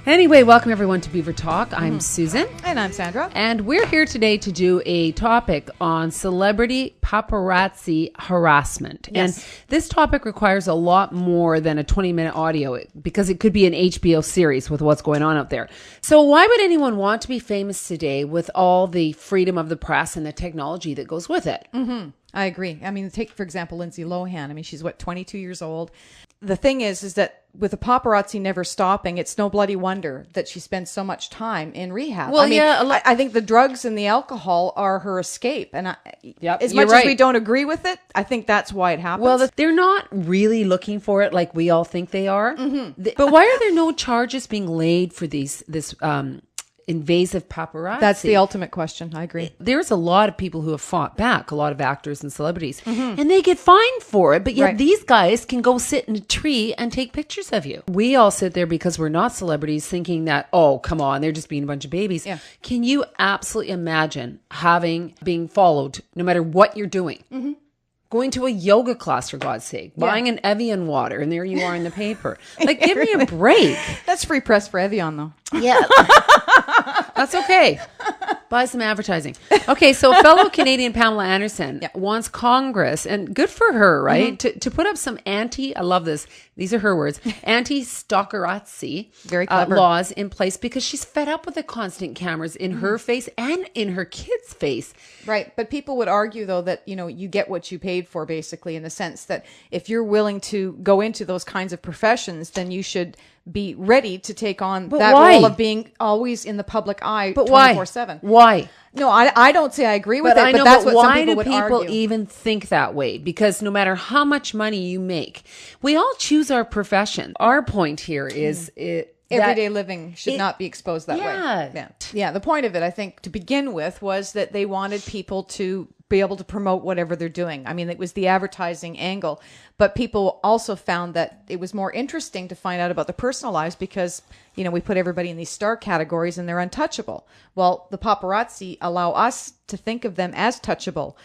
Anyway, welcome everyone to Beaver Talk. I'm Susan. And I'm Sandra. And we're here today to do a topic on celebrity paparazzi harassment. Yes. And this topic requires a lot more than a 20-minute audio because it could be an HBO series with what's going on out there. So why would anyone want to be famous today with all the freedom of the press and the technology that goes with it? Mm-hmm. I agree. I mean, take, for example, Lindsay Lohan. I mean, she's 22 years old. The thing is that with the paparazzi never stopping, it's no bloody wonder that she spends so much time in rehab. Well, I mean, yeah, I think the drugs and the alcohol are her escape. And as you're much right. as we don't agree with it, I think that's why it happens. Well, they're not really looking for it like we all think they are. But why are there no charges being laid for this invasive paparazzi? That's the ultimate question. I agree. There's a lot of people who have fought back, a lot of actors and celebrities, and they get fined for it. But yet these guys can go sit in a tree and take pictures of you. We all sit there because we're not celebrities thinking that, oh, come on, they're just being a bunch of babies. Yeah. Can you absolutely imagine being followed no matter what you're doing? Going to a yoga class, for God's sake, buying an Evian water, and there you are in the paper. Like, give me a break. That's free press for Evian, though. Yeah. That's okay. Buy some advertising. Okay, so fellow Canadian Pamela Anderson wants Congress, and good for her, right? To put up some I love this, these are her words, anti-stalkerazzi Very clever. laws in place because she's fed up with the constant cameras in her face and in her kids' face. Right. But people would argue, though, that, you get what you paid for, basically, in the sense that if you're willing to go into those kinds of professions, then you should be ready to take on that role of being always in the public eye 24/7. Why? No, I don't say I agree with it, but that's what some people would argue. Why do people even think that way? Because no matter how much money you make, we all choose our profession. Our point here is Everyday living should not be exposed that way. Yeah. The point of it, I think, to begin with, was that they wanted people to be able to promote whatever they're doing. I mean, it was the advertising angle, but people also found that it was more interesting to find out about the personal lives because, we put everybody in these star categories and they're untouchable. Well, the paparazzi allow us to think of them as touchable.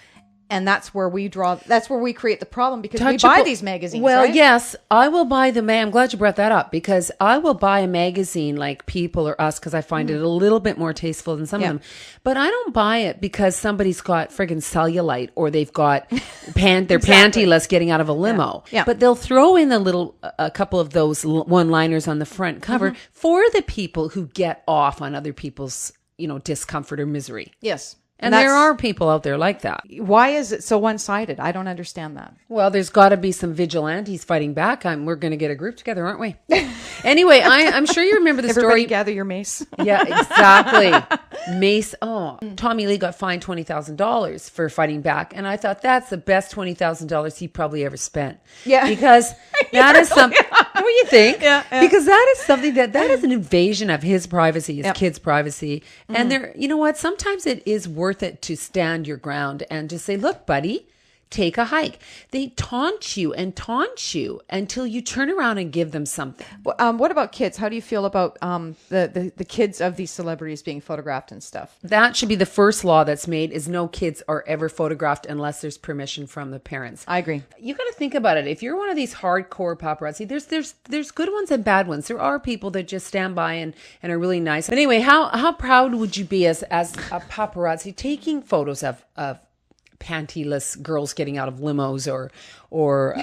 And that's where we create the problem because we buy these magazines. Well, right? yes, I will buy I'm glad you brought that up because I will buy a magazine like People or Us because I find it a little bit more tasteful than some of them. But I don't buy it because somebody's got friggin' cellulite or they've got they're pantyless getting out of a limo. Yeah. But they'll throw in a couple of those one-liners on the front cover for the people who get off on other people's, discomfort or misery. Yes. And there are people out there like that. Why is it so one-sided? I don't understand that. Well, there's got to be some vigilantes fighting back. We're going to get a group together, aren't we? Anyway, I'm sure you remember the Everybody story. gather your mace. Yeah, exactly. Mace. Oh, Tommy Lee got fined $20,000 for fighting back. And I thought that's the best $20,000 he probably ever spent. Yeah. Because that is something. What do you think? Yeah. Because that is something that is an invasion of his privacy, his kids' privacy. And you know what? Sometimes it is worth it to stand your ground and just say, look, buddy, take a hike. They taunt you until you turn around and give them something. What about kids? How do you feel about the kids of these celebrities being photographed and stuff? That should be the first law that's made is no kids are ever photographed unless there's permission from the parents. I agree. You got to think about it. If you're one of these hardcore paparazzi, there's good ones and bad ones. There are people that just stand by and are really nice. But anyway, how proud would you be as a paparazzi taking photos of pantyless girls getting out of limos or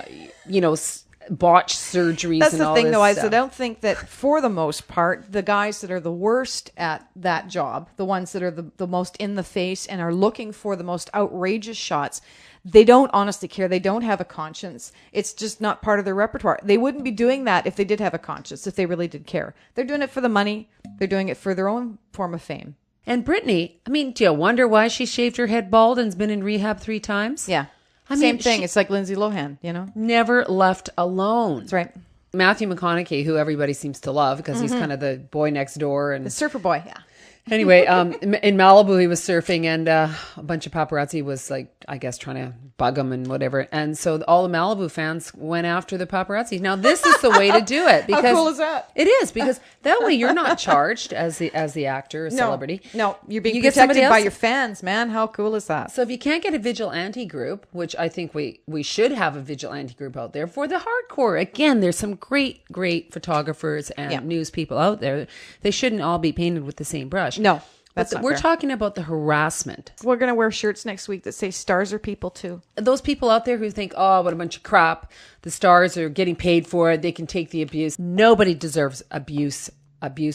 botched surgeries? That's and the all thing, this though. I stuff. don't think that for the most part, the guys that are the worst at that job, the ones that are the most in the face and are looking for the most outrageous shots, they don't honestly care. They don't have a conscience. It's just not part of their repertoire. They wouldn't be doing that if they did have a conscience, if they really did care. They're doing it for the money. They're doing it for their own form of fame. And Brittany, I mean, do you wonder why she shaved her head bald and's been in rehab 3 times? Yeah. Same thing. It's like Lindsay Lohan, Never left alone. That's right. Matthew McConaughey, who everybody seems to love because he's kind of the boy next door. And the surfer boy, yeah. Anyway, in Malibu, he was surfing, and a bunch of paparazzi was like, I guess, trying to bug him and whatever. And so all the Malibu fans went after the paparazzi. Now, this is the way to do it. Because how cool is that? It is, because that way you're not charged as the actor or celebrity. No, you're being You get protected somebody by else. your fans, man. How cool is that? So if you can't get a vigilante group, which I think we should have a vigilante group out there for the hardcore. Again, there's some great photographers and news people out there. They shouldn't all be painted with the same brush. No, but we're talking about the harassment. We're going to wear shirts next week that say stars are people too. Those people out there who think, oh, what a bunch of crap. The stars are getting paid for it. They can take the abuse. Nobody deserves abuse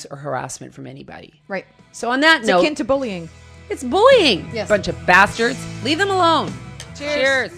or harassment from anybody. Right. So on that note, it's akin to bullying. It's bullying. Yes. Bunch of bastards. Leave them alone. Cheers.